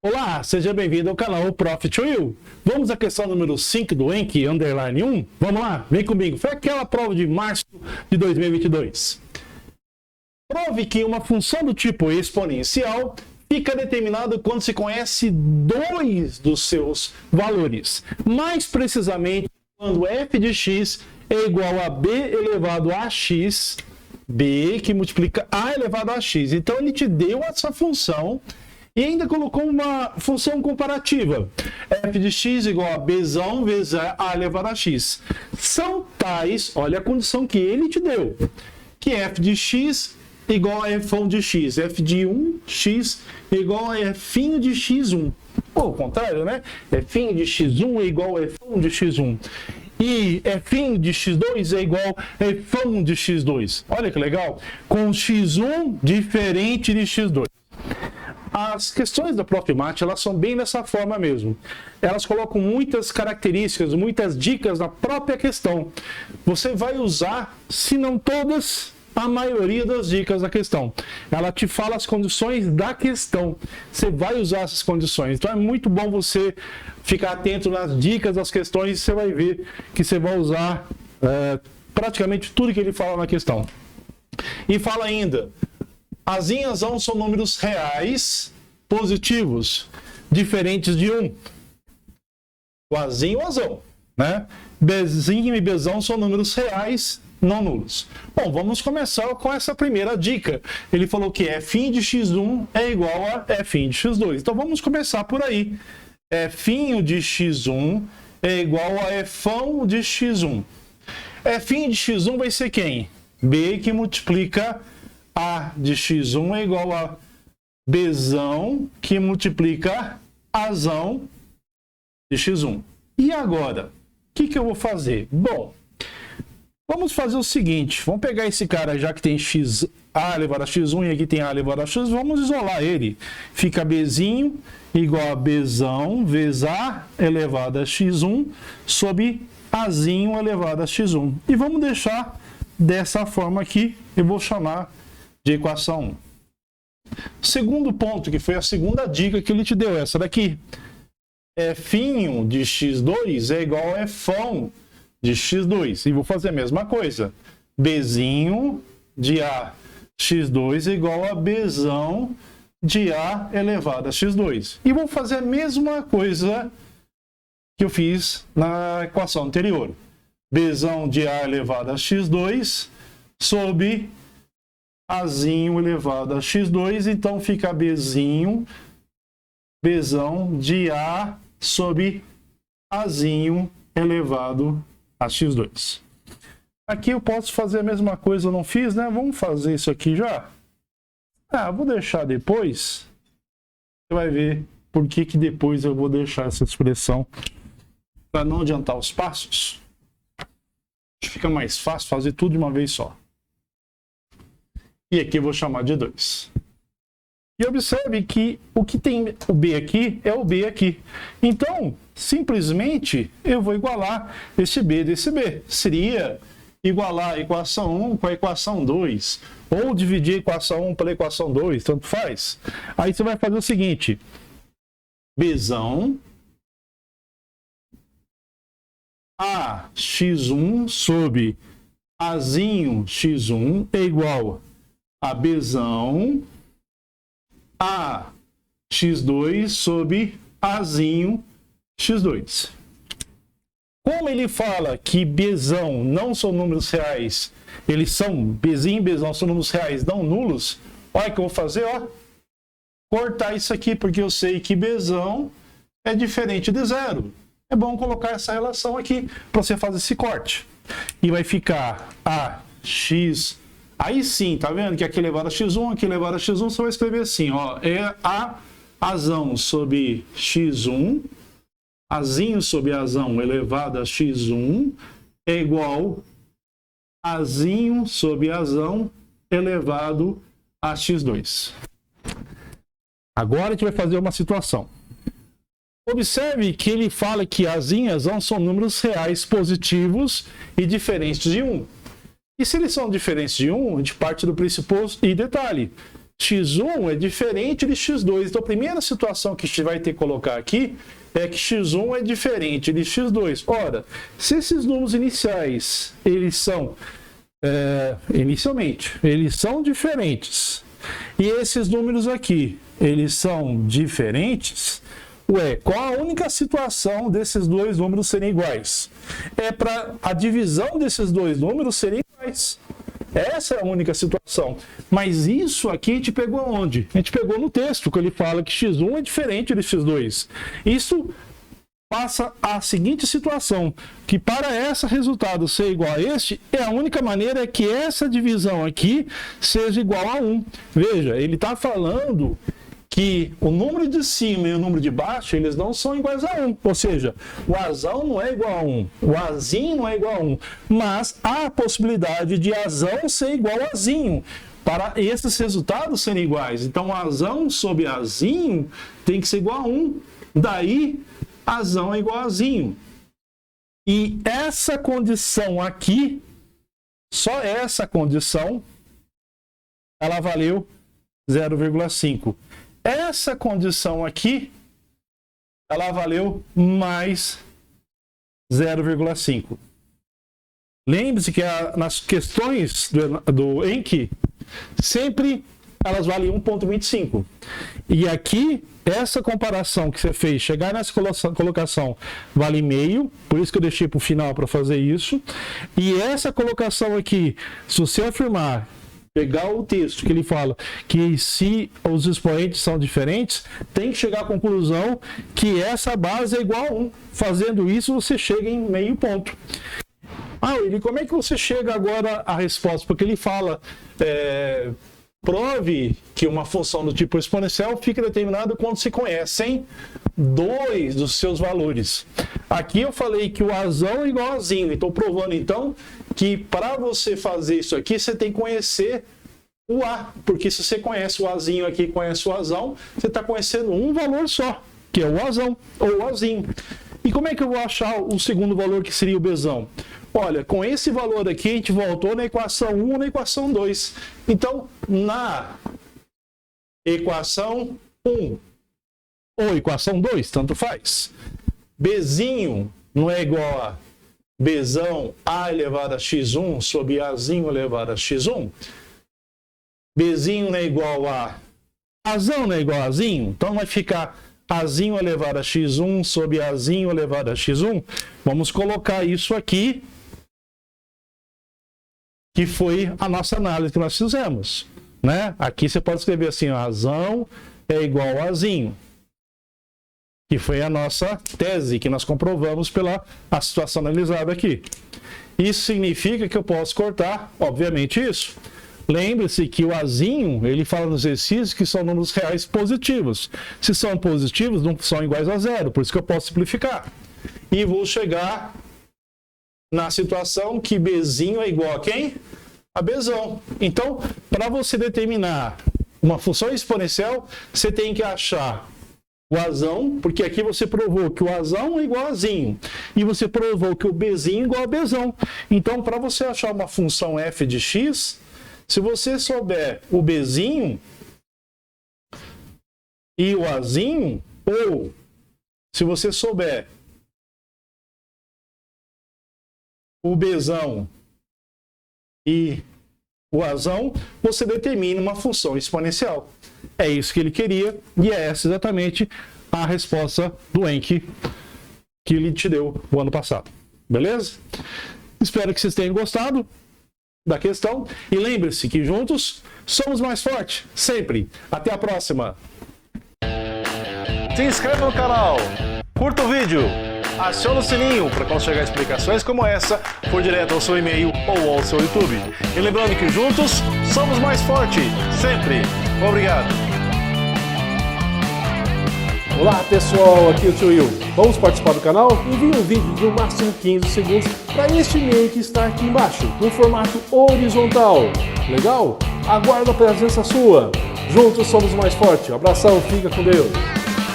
Olá, seja bem-vindo ao canal Profit Will. Vamos à questão número 5 do Encke Underline 1? Vamos lá, vem comigo. Foi aquela prova de março de 2022. Prove que uma função do tipo exponencial fica determinada quando se conhece dois dos seus valores. Mais precisamente, quando f de x é igual a b elevado a x, b que multiplica a elevado a x. Então, ele te deu essa função e ainda colocou uma função comparativa. F de x igual a bzão vezes a elevado a x. São tais, olha a condição que ele te deu, que f de x igual a f de x. F de 1x igual a f de x1. Ou o contrário, né? F de x1 é igual a f de x1. E f de x2 é igual a f de x2. Olha que legal. Com x1 diferente de x2. As questões da Profmat, elas são bem dessa forma mesmo. Elas colocam muitas características, muitas dicas na própria questão. Você vai usar, se não todas, a maioria das dicas da questão. Ela te fala as condições da questão. Você vai usar essas condições. Então é muito bom você ficar atento nas dicas das questões e você vai ver que você vai usar praticamente tudo que ele fala na questão. E fala ainda, azinhas são números reais positivos, diferentes de 1. O azinho e o azão, né? Bzinho e bzão são números reais não nulos. Bom, vamos começar com essa primeira dica. Ele falou que f de x1 é igual a f de x2. Então vamos começar por aí. F de x1 é igual a f de x1. F de x1 vai ser quem? B que multiplica a de x1 é igual a bzão que multiplica azão de x1. E agora? O que eu vou fazer? Bom, vamos fazer o seguinte, vamos pegar esse cara já que tem x, a elevado a x1 e aqui tem a elevado a x, vamos isolar ele. Fica bzinho igual a bzão vezes a elevado a x1 sobre azinho elevado a x1. E vamos deixar dessa forma aqui, eu vou chamar de equação 1. Segundo ponto, que foi a segunda dica que ele te deu, essa daqui. F de x2 é igual a f de x2. E vou fazer a mesma coisa. Bzinho de a x2 é igual a bzão de a elevado a x2. E vou fazer a mesma coisa que eu fiz na equação anterior. Bzão de a elevado a x2 sobre azinho elevado a x2. Então fica bzão de a sobre azinho elevado a x2. Aqui eu posso fazer a mesma coisa, eu não fiz, né? Vamos fazer isso aqui já? Vou deixar depois. Você vai ver por que depois eu vou deixar essa expressão para não adiantar os passos. Fica mais fácil fazer tudo de uma vez só. E aqui eu vou chamar de 2. E observe que o que tem o B aqui é o B aqui. Então, simplesmente, eu vou igualar esse B desse B. Seria igualar a equação 1 com a equação 2. Ou dividir a equação 1 pela equação 2, tanto faz. Aí você vai fazer o seguinte. Bzão a x1 sobre azinho x1 é igual a bzão a x2 sobre azinho x2. Como ele fala que bzão não são números reais, eles são, bzinho e bzão são números reais não nulos, olha o que eu vou fazer, ó. Cortar isso aqui, porque eu sei que bzão é diferente de zero. É bom colocar essa relação aqui para você fazer esse corte. E vai ficar a x. Aí sim, tá vendo que aqui elevado a x1, aqui elevado a x1, você vai escrever assim, ó. É a azão sobre x1, azinho sobre azão elevado a x1 é igual a azinho sobre azão elevado a x2. Agora a gente vai fazer uma situação. Observe que ele fala que azinhas são números reais positivos e diferentes de 1. E se eles são diferentes de 1, a gente parte do pressuposto, e detalhe, x1 é diferente de x2. Então, a primeira situação que a gente vai ter que colocar aqui é que x1 é diferente de x2. Ora, se esses números iniciais, eles são, inicialmente, eles são diferentes, e esses números aqui, eles são diferentes, qual a única situação desses dois números serem iguais? É para a divisão desses dois números serem iguais. Essa é a única situação. Mas isso aqui a gente pegou aonde? A gente pegou no texto, que ele fala que x1 é diferente de x2. Isso passa a seguinte situação, que para esse resultado ser igual a este, a única maneira é que essa divisão aqui seja igual a 1. Veja, ele está falando que o número de cima e o número de baixo, eles não são iguais a 1. Ou seja, o azão não é igual a 1, o azinho não é igual a 1. Mas há a possibilidade de azão ser igual a azinho, para esses resultados serem iguais. Então, azão sobre azinho tem que ser igual a 1. Daí, azão é igual a azinho. E essa condição aqui, só essa condição, ela valeu 0,5. Essa condição aqui, ela valeu mais 0,5. Lembre-se que nas questões do Encke, sempre elas valem 1,25. E aqui, essa comparação que você fez, chegar nessa colocação, vale meio, por isso que eu deixei para o final para fazer isso. E essa colocação aqui, se você afirmar, pegar o texto que ele fala que se os expoentes são diferentes, tem que chegar à conclusão que essa base é igual a 1. Fazendo isso, você chega em meio ponto. Willi, como é que você chega agora à resposta? Porque ele fala, prove que uma função do tipo exponencial fica determinada quando se conhecem dois dos seus valores. Aqui eu falei que o azão é igual a azinho. Estou provando, então, que para você fazer isso aqui, você tem que conhecer o A. Porque se você conhece o azinho aqui e conhece o azão, você está conhecendo um valor só, que é o azão, ou o azinho. E como é que eu vou achar o segundo valor, que seria o Bzão? Olha, com esse valor aqui, a gente voltou na equação 1 ou na equação 2. Então, na equação 1 ou equação 2, tanto faz. Bzinho não é igual a Bzão A elevado a x1 sobre Azinho elevado a x1. Bzinho não é igual a Azão não é igual a Azinho. Então vai ficar Azinho elevado a x1 sobre Azinho elevado a x1. Vamos colocar isso aqui, que foi a nossa análise que nós fizemos, né? Aqui você pode escrever assim, Azão é igual a Azinho, que foi a nossa tese, que nós comprovamos pela a situação analisada aqui. Isso significa que eu posso cortar, obviamente, isso. Lembre-se que o azinho, ele fala nos exercícios que são números reais positivos. Se são positivos, não são iguais a zero, por isso que eu posso simplificar. E vou chegar na situação que Bzinho é igual a quem? A Bzão. Então, para você determinar uma função exponencial, você tem que achar o azão, porque aqui você provou que o azão é igual a azinho, e você provou que o Bzinho é igual a Bzão. Então, para você achar uma função f de x, se você souber o Bzinho e o azinho, ou se você souber o Bzão e o azão, você determina uma função exponencial. É isso que ele queria, e é essa exatamente a resposta do Encke que ele te deu o ano passado. Beleza? Espero que vocês tenham gostado da questão. E lembre-se que juntos somos mais fortes, sempre. Até a próxima. Se inscreva no canal, curta o vídeo, acione o sininho para quando chegar explicações como essa, for direto ao seu e-mail ou ao seu YouTube. E lembrando que juntos somos mais fortes, sempre. Obrigado. Olá pessoal, aqui é o Tio Will. Vamos participar do canal? Envie um vídeo de no máximo 15 segundos para este e-mail que está aqui embaixo, no formato horizontal. Legal? Aguardo a presença sua. Juntos somos mais fortes. Um abração, fica com Deus.